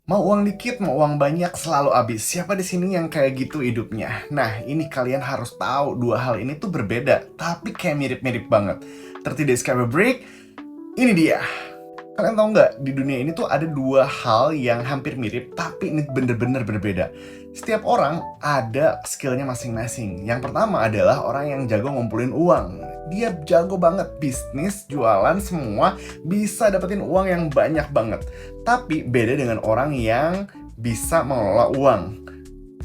Mau uang dikit, mau uang banyak, selalu habis. Siapa di sini yang kayak gitu hidupnya? Nah, ini kalian harus tahu dua hal ini tuh berbeda, tapi kayak mirip-mirip banget. 30 Days Career Break, ini dia. Kalian tahu nggak, di dunia ini tuh ada dua hal yang hampir mirip, tapi ini bener-bener berbeda. Setiap orang ada skillnya masing-masing. Yang pertama adalah orang yang jago ngumpulin uang. Dia jago banget, bisnis, jualan, semua bisa dapetin uang yang banyak banget. Tapi beda dengan orang yang bisa mengelola uang.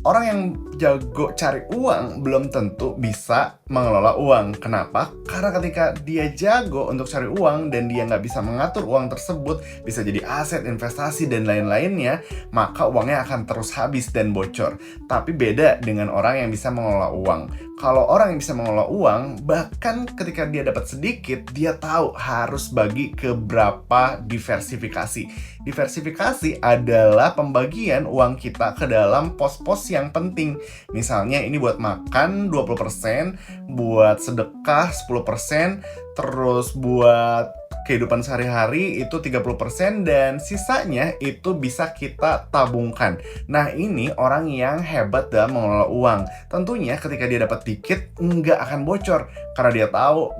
Orang yang jago cari uang belum tentu bisa mengelola uang. Kenapa? Karena ketika dia jago untuk cari uang dan dia nggak bisa mengatur uang tersebut, bisa jadi aset, investasi, dan lain-lainnya, maka uangnya akan terus habis dan bocor. Tapi beda dengan orang yang bisa mengelola uang. Kalau orang yang bisa mengelola uang, bahkan ketika dia dapat sedikit, dia tahu harus bagi ke berapa diversifikasi. Diversifikasi adalah pembagian uang kita ke dalam pos-pos yang penting. Misalnya ini buat makan 20%, buat sedekah 10%, terus buat kehidupan sehari-hari itu 30%, dan sisanya itu bisa kita tabungkan. Nah, ini orang yang hebat dalam mengelola uang. Tentunya ketika dia dapat dikit, nggak akan bocor. Karena dia tahu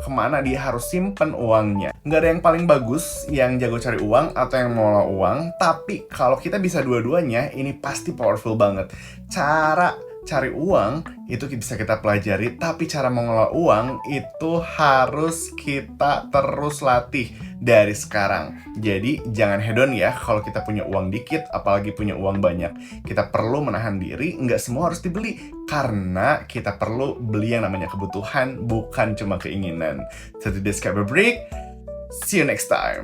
kemana dia harus simpen uangnya. Nggak ada yang paling bagus yang jago cari uang atau yang mengelola uang. Tapi kalau kita bisa dua-duanya, ini pasti powerful banget. Cara cari uang itu bisa kita pelajari, tapi cara mengelola uang itu harus kita terus latih dari sekarang. Jadi jangan hedon ya kalau kita punya uang dikit, apalagi punya uang banyak. Kita perlu menahan diri, nggak semua harus dibeli, karena kita perlu beli yang namanya kebutuhan, bukan cuma keinginan. 30 Days Career Break, see you next time.